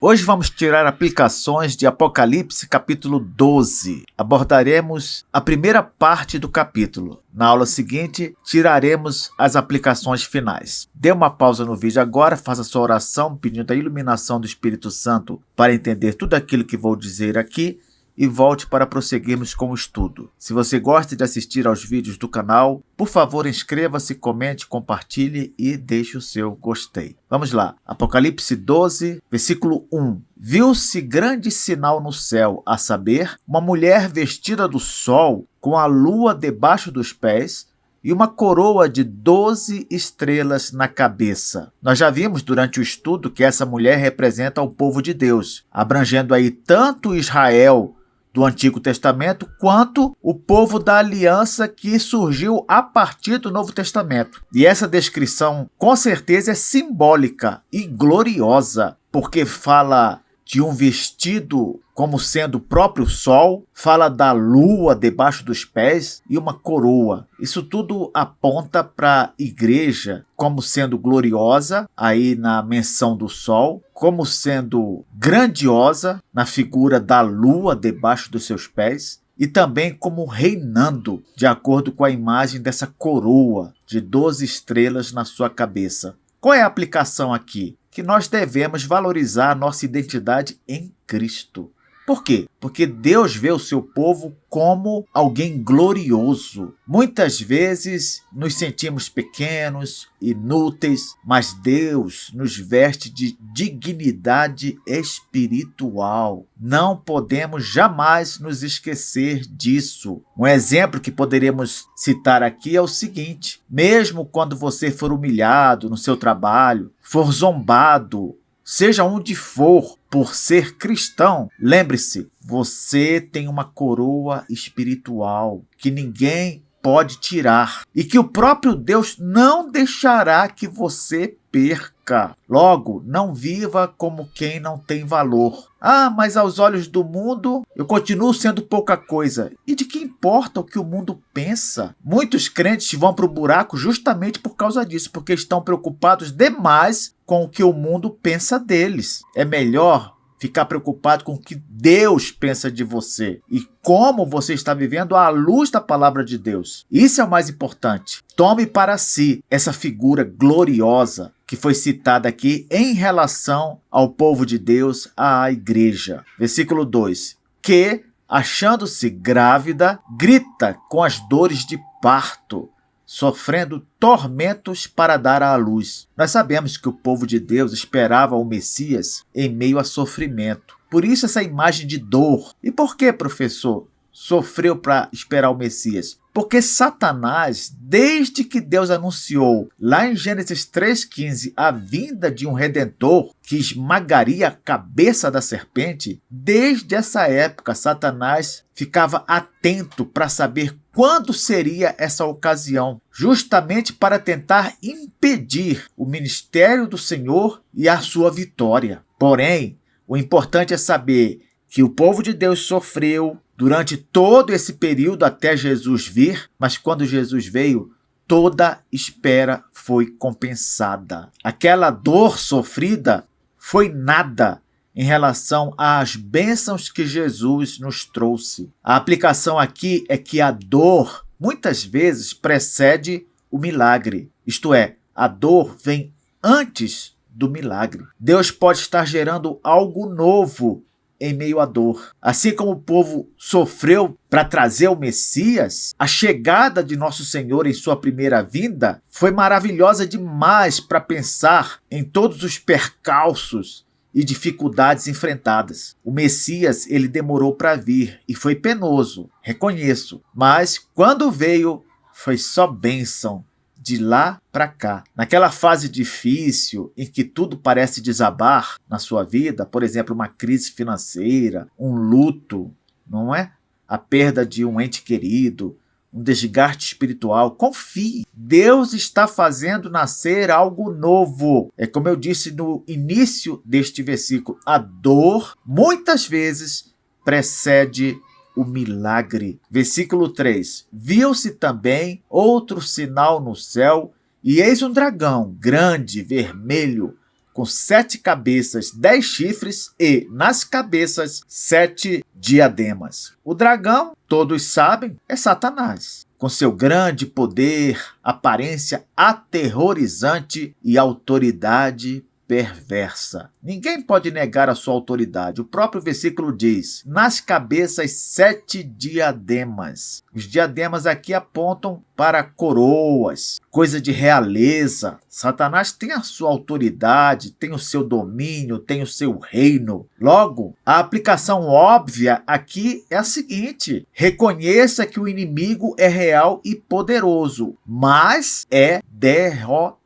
Hoje vamos tirar aplicações de Apocalipse capítulo 12. Abordaremos a primeira parte do capítulo. Na aula seguinte, tiraremos as aplicações finais. Dê uma pausa no vídeo agora, faça sua oração pedindo a iluminação do Espírito Santo para entender tudo aquilo que vou dizer aqui e volte para prosseguirmos com o estudo. Se você gosta de assistir aos vídeos do canal, por favor inscreva-se, comente, compartilhe e deixe o seu gostei. Vamos lá, Apocalipse 12, versículo 1. Viu-se grande sinal no céu, a saber, uma mulher vestida do sol, com a lua debaixo dos pés, e uma coroa de 12 estrelas na cabeça. Nós já vimos durante o estudo que essa mulher representa o povo de Deus, abrangendo aí tanto Israel do Antigo Testamento, quanto o povo da aliança que surgiu a partir do Novo Testamento. E essa descrição, com certeza, é simbólica e gloriosa, porque fala de um vestido como sendo o próprio sol, fala da lua debaixo dos pés e uma coroa. Isso tudo aponta para a igreja como sendo gloriosa, aí na menção do sol, como sendo grandiosa na figura da lua debaixo dos seus pés, e também como reinando, de acordo com a imagem dessa coroa de 12 estrelas na sua cabeça. Qual é a aplicação aqui? Que nós devemos valorizar a nossa identidade em Cristo. Por quê? Porque Deus vê o seu povo como alguém glorioso. Muitas vezes nos sentimos pequenos, inúteis, mas Deus nos veste de dignidade espiritual. Não podemos jamais nos esquecer disso. Um exemplo que poderíamos citar aqui é o seguinte: mesmo quando você for humilhado no seu trabalho, for zombado, seja onde for, por ser cristão, lembre-se, você tem uma coroa espiritual que ninguém pode tirar e que o próprio Deus não deixará que você perca. Logo, não viva como quem não tem valor. Ah, mas aos olhos do mundo, eu continuo sendo pouca coisa. E de que importa o que o mundo pensa? Muitos crentes vão para o buraco justamente por causa disso, porque estão preocupados demais com o que o mundo pensa deles. É melhor ficar preocupado com o que Deus pensa de você e como você está vivendo à luz da palavra de Deus. Isso é o mais importante. Tome para si essa figura gloriosa que foi citada aqui em relação ao povo de Deus, à igreja. Versículo 2. Que, achando-se grávida, grita com as dores de parto, sofrendo tormentos para dar à luz. Nós sabemos que o povo de Deus esperava o Messias em meio a sofrimento. Por isso essa imagem de dor. E por que, professor, sofreu para esperar o Messias? Porque Satanás, desde que Deus anunciou lá em Gênesis 3,15 a vinda de um Redentor que esmagaria a cabeça da serpente, desde essa época Satanás ficava atento para saber quando seria essa ocasião, justamente para tentar impedir o ministério do Senhor e a sua vitória. Porém, o importante é saber que o povo de Deus sofreu durante todo esse período até Jesus vir, mas quando Jesus veio, toda espera foi compensada. Aquela dor sofrida foi nada em relação às bênçãos que Jesus nos trouxe. A aplicação aqui é que a dor muitas vezes precede o milagre. Isto é, a dor vem antes do milagre. Deus pode estar gerando algo novo em meio à dor. Assim como o povo sofreu para trazer o Messias, a chegada de nosso Senhor em sua primeira vinda foi maravilhosa demais para pensar em todos os percalços e dificuldades enfrentadas. O Messias, ele demorou para vir e foi penoso, reconheço, mas quando veio foi só bênção. De lá para cá. Naquela fase difícil em que tudo parece desabar na sua vida, por exemplo, uma crise financeira, um luto, não é? A perda de um ente querido, um desgaste espiritual, confie. Deus está fazendo nascer algo novo. É como eu disse no início deste versículo, a dor muitas vezes precede o milagre. Versículo 3. Viu-se também outro sinal no céu, e eis um dragão grande, vermelho, com 7 cabeças, 10 chifres e, nas cabeças, 7 diademas. O dragão, todos sabem, é Satanás. Com seu grande poder, aparência aterrorizante e autoridade perversa. Ninguém pode negar a sua autoridade. O próprio versículo diz: nas cabeças 7 diademas. Os diademas aqui apontam para coroas, coisa de realeza. Satanás tem a sua autoridade, tem o seu domínio, tem o seu reino. Logo, a aplicação óbvia aqui é a seguinte: reconheça que o inimigo é real e poderoso, mas é derrotável.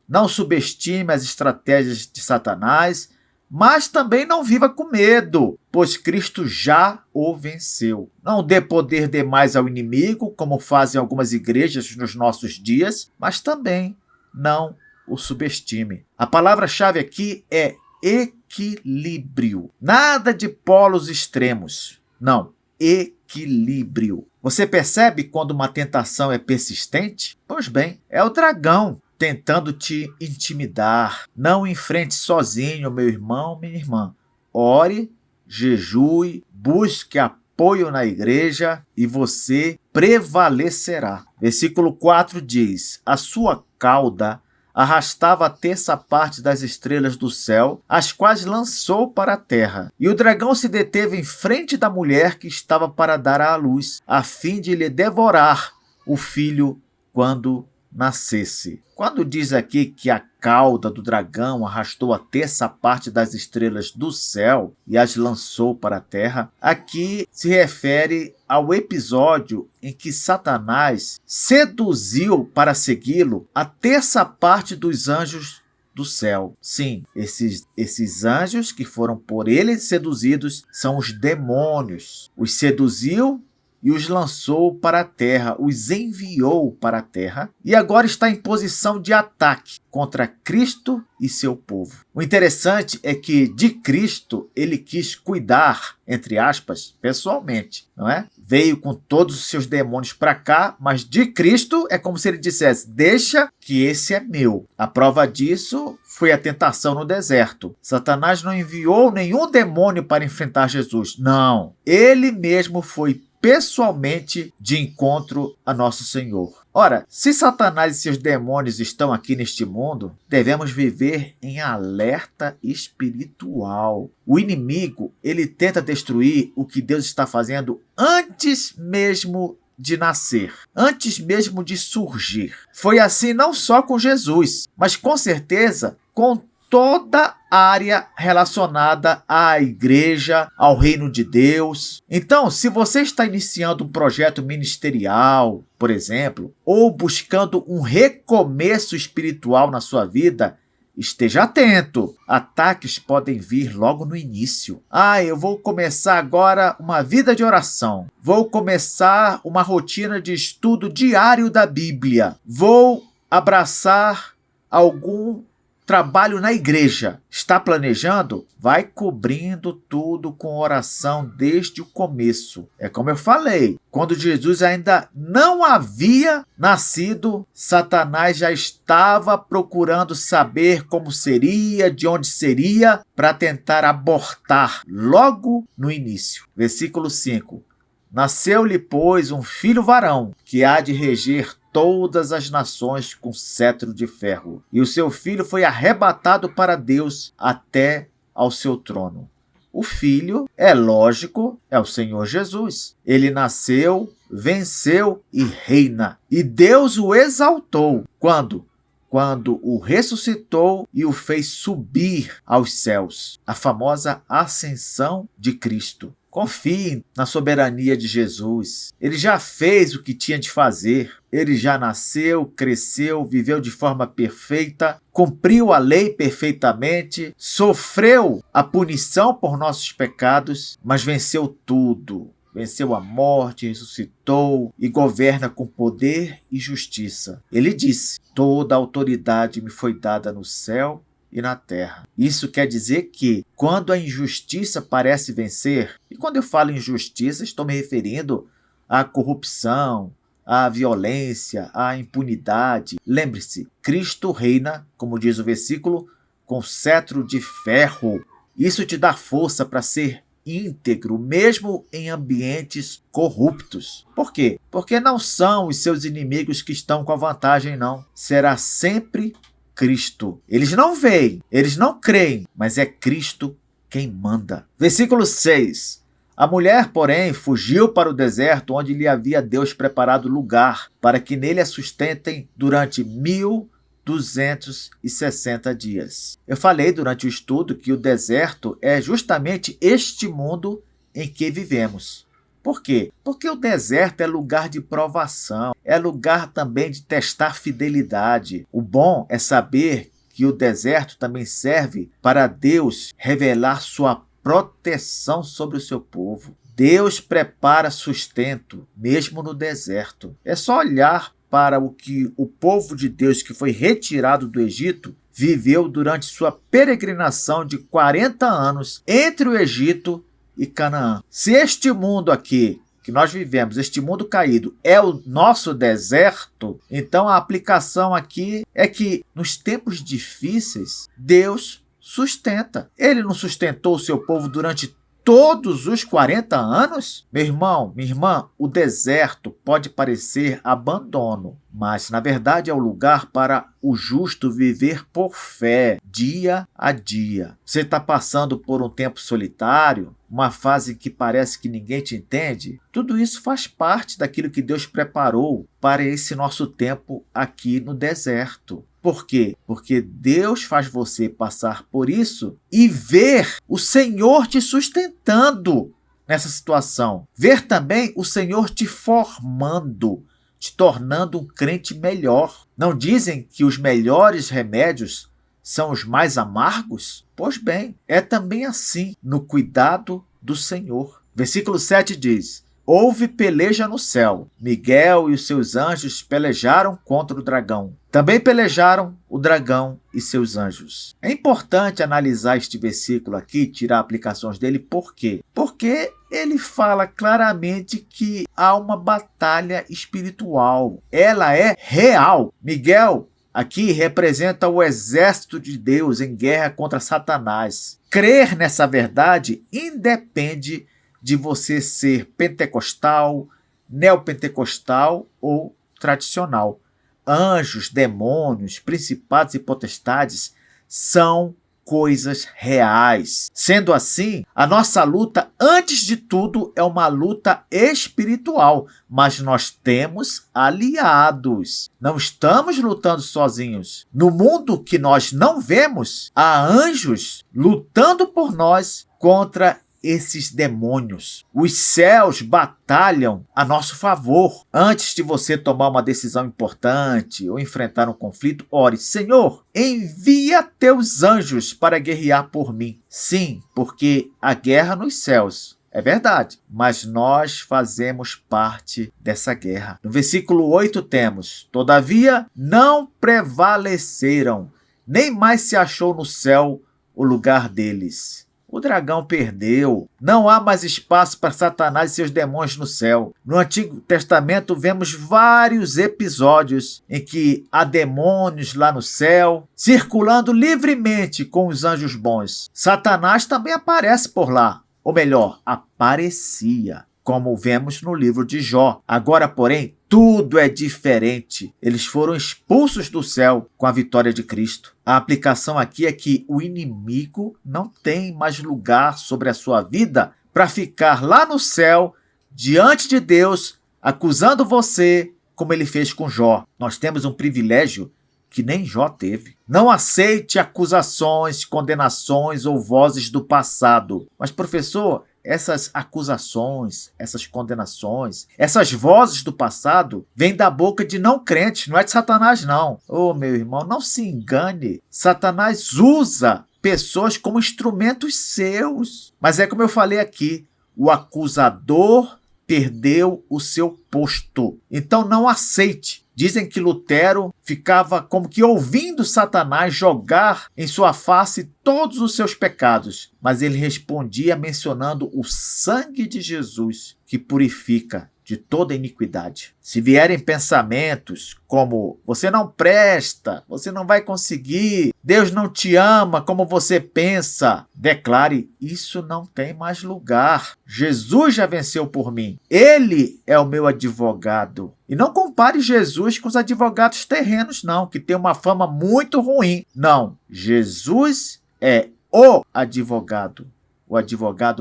Não subestime as estratégias de Satanás, mas também não viva com medo, pois Cristo já o venceu. Não dê poder demais ao inimigo, como fazem algumas igrejas nos nossos dias, mas também não o subestime. A palavra-chave aqui é equilíbrio. Nada de polos extremos. Não, equilíbrio. Você percebe quando uma tentação é persistente? Pois bem, é o dragão tentando te intimidar. Não enfrente sozinho, meu irmão, minha irmã. Ore, jejue, busque apoio na igreja e você prevalecerá. Versículo 4 diz: a sua cauda arrastava a terça parte das estrelas do céu, as quais lançou para a terra. E o dragão se deteve em frente da mulher que estava para dar à luz, a fim de lhe devorar o filho quando nascesse. Quando diz aqui que a cauda do dragão arrastou a terça parte das estrelas do céu e as lançou para a terra, aqui se refere ao episódio em que Satanás seduziu para segui-lo a terça parte dos anjos do céu. Sim, esses anjos que foram por ele seduzidos são os demônios. Os seduziu e os lançou para a terra, os enviou para a terra e agora está em posição de ataque contra Cristo e seu povo. O interessante é que de Cristo ele quis cuidar, entre aspas, pessoalmente, não é? Veio com todos os seus demônios para cá, mas de Cristo é como se ele dissesse: deixa que esse é meu. A prova disso foi a tentação no deserto. Satanás não enviou nenhum demônio para enfrentar Jesus. Não, ele mesmo foi pessoalmente de encontro a nosso Senhor. Ora, se Satanás e seus demônios estão aqui neste mundo, devemos viver em alerta espiritual. O inimigo, ele tenta destruir o que Deus está fazendo antes mesmo de nascer, antes mesmo de surgir. Foi assim não só com Jesus, mas com certeza com toda área relacionada à igreja, ao reino de Deus. Então, se você está iniciando um projeto ministerial, por exemplo, ou buscando um recomeço espiritual na sua vida, esteja atento. Ataques podem vir logo no início. Eu vou começar agora uma vida de oração. Vou começar uma rotina de estudo diário da Bíblia. Vou abraçar algum trabalho na igreja. Está planejando? Vai cobrindo tudo com oração desde o começo. É como eu falei, quando Jesus ainda não havia nascido, Satanás já estava procurando saber como seria, de onde seria, para tentar abortar logo no início. Versículo 5. Nasceu-lhe, pois, um filho varão, que há de reger todas as nações com cetro de ferro. E o seu filho foi arrebatado para Deus até ao seu trono. O filho, é lógico, é o Senhor Jesus. Ele nasceu, venceu e reina. E Deus o exaltou. Quando? Quando o ressuscitou e o fez subir aos céus. A famosa ascensão de Cristo. Confie na soberania de Jesus. Ele já fez o que tinha de fazer. Ele já nasceu, cresceu, viveu de forma perfeita, cumpriu a lei perfeitamente, sofreu a punição por nossos pecados, mas venceu tudo. Venceu a morte, ressuscitou e governa com poder e justiça. Ele disse: toda a autoridade me foi dada no céu e na terra. Isso quer dizer que, quando a injustiça parece vencer, e quando eu falo injustiça, estou me referindo à corrupção, à violência, à impunidade. Lembre-se, Cristo reina, como diz o versículo, com cetro de ferro. Isso te dá força para ser íntegro, mesmo em ambientes corruptos. Por quê? Porque não são os seus inimigos que estão com a vantagem, não. Será sempre Cristo. Eles não veem, eles não creem, mas é Cristo quem manda. Versículo 6. A mulher, porém, fugiu para o deserto, onde lhe havia Deus preparado lugar, para que nele a sustentem durante 1260 dias. Eu falei durante o estudo que o deserto é justamente este mundo em que vivemos. Por quê? Porque o deserto é lugar de provação, é lugar também de testar fidelidade. O bom é saber que o deserto também serve para Deus revelar sua proteção sobre o seu povo. Deus prepara sustento, mesmo no deserto. É só olhar para o que o povo de Deus que foi retirado do Egito viveu durante sua peregrinação de 40 anos entre o Egito e Canaã. Se este mundo aqui que nós vivemos, este mundo caído, é o nosso deserto, então a aplicação aqui é que nos tempos difíceis, Deus sustenta. Ele não sustentou o seu povo durante todos os 40 anos? Meu irmão, minha irmã, o deserto pode parecer abandono, mas na verdade é o lugar para o justo viver por fé, dia a dia. Você está passando por um tempo solitário, uma fase que parece que ninguém te entende? Tudo isso faz parte daquilo que Deus preparou para esse nosso tempo aqui no deserto. Por quê? Porque Deus faz você passar por isso e ver o Senhor te sustentando nessa situação. Ver também o Senhor te formando, te tornando um crente melhor. Não dizem que os melhores remédios são os mais amargos? Pois bem, é também assim no cuidado do Senhor. Versículo 7 diz: houve peleja no céu. Miguel e os seus anjos pelejaram contra o dragão. Também pelejaram o dragão e seus anjos. É importante analisar este versículo aqui, tirar aplicações dele. Por quê? Porque ele fala claramente que há uma batalha espiritual. Ela é real. Miguel aqui representa o exército de Deus em guerra contra Satanás. Crer nessa verdade independe de você ser pentecostal, neopentecostal ou tradicional. Anjos, demônios, principados e potestades são coisas reais. Sendo assim, a nossa luta, antes de tudo, é uma luta espiritual, mas nós temos aliados. Não estamos lutando sozinhos. No mundo que nós não vemos, há anjos lutando por nós contra esses demônios. Os céus batalham a nosso favor. Antes de você tomar uma decisão importante ou enfrentar um conflito, ore: Senhor, envia teus anjos para guerrear por mim. Sim, porque a guerra nos céus é verdade, mas nós fazemos parte dessa guerra. No versículo 8 temos: todavia não prevaleceram, nem mais se achou no céu o lugar deles. O dragão perdeu. Não há mais espaço para Satanás e seus demônios no céu. No Antigo Testamento vemos vários episódios em que há demônios lá no céu, circulando livremente com os anjos bons. Satanás também aparece por lá. Ou melhor, aparecia, como vemos no livro de Jó. Agora, porém, tudo é diferente. Eles foram expulsos do céu com a vitória de Cristo. A aplicação aqui é que o inimigo não tem mais lugar sobre a sua vida para ficar lá no céu, diante de Deus, acusando você, como ele fez com Jó. Nós temos um privilégio que nem Jó teve. Não aceite acusações, condenações ou vozes do passado. Mas, professor, essas acusações, essas condenações, essas vozes do passado vêm da boca de não crentes, não é de Satanás, não. Oh, meu irmão, não se engane. Satanás usa pessoas como instrumentos seus. Mas é como eu falei aqui, o acusador perdeu o seu posto. Então não aceite. Dizem que Lutero ficava como que ouvindo Satanás jogar em sua face todos os seus pecados, mas ele respondia mencionando o sangue de Jesus que purifica de toda iniquidade. Se vierem pensamentos como você não presta, você não vai conseguir, Deus não te ama como você pensa, declare: isso não tem mais lugar. Jesus já venceu por mim. Ele é o meu advogado. E não compare Jesus com os advogados terrenos, não, que tem uma fama muito ruim. Não, Jesus é o advogado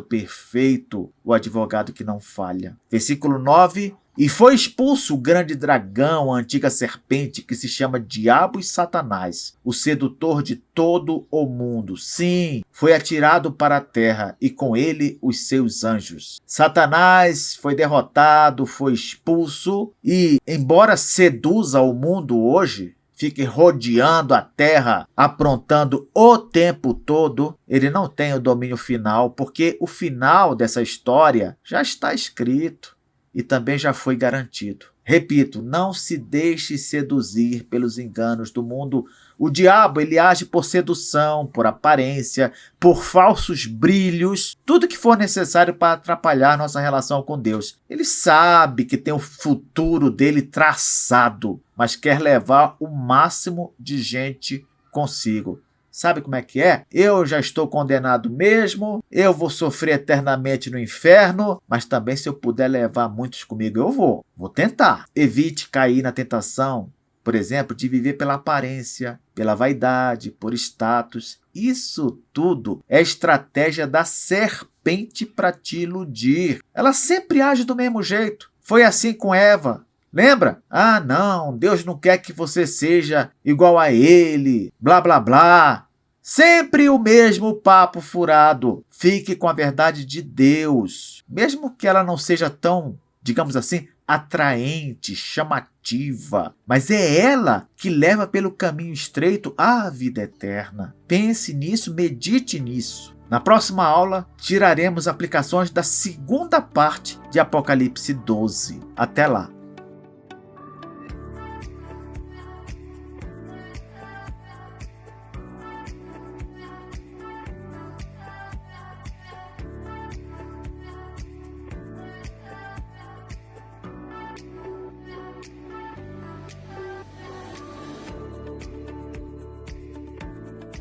perfeito, o advogado que não falha. Versículo 9. E foi expulso o grande dragão, a antiga serpente, que se chama Diabo e Satanás, o sedutor de todo o mundo. Sim, foi atirado para a terra, e com ele os seus anjos. Satanás foi derrotado, foi expulso, e, embora seduza o mundo hoje, fique rodeando a terra, aprontando o tempo todo, ele não tem o domínio final, porque o final dessa história já está escrito e também já foi garantido. Repito, não se deixe seduzir pelos enganos do mundo. O diabo, ele age por sedução, por aparência, por falsos brilhos, tudo que for necessário para atrapalhar nossa relação com Deus. Ele sabe que tem o futuro dele traçado, mas quer levar o máximo de gente consigo. Sabe como é que é? Eu já estou condenado mesmo, eu vou sofrer eternamente no inferno, mas também se eu puder levar muitos comigo, eu vou tentar. Evite cair na tentação, por exemplo, de viver pela aparência, pela vaidade, por status. Isso tudo é estratégia da serpente para te iludir. Ela sempre age do mesmo jeito. Foi assim com Eva. Lembra? Ah, não, Deus não quer que você seja igual a ele, blá, blá, blá. Sempre o mesmo papo furado. Fique com a verdade de Deus, mesmo que ela não seja tão, digamos assim, atraente, chamativa. Mas é ela que leva pelo caminho estreito à vida eterna. Pense nisso, medite nisso. Na próxima aula, tiraremos aplicações da segunda parte de Apocalipse 12. Até lá!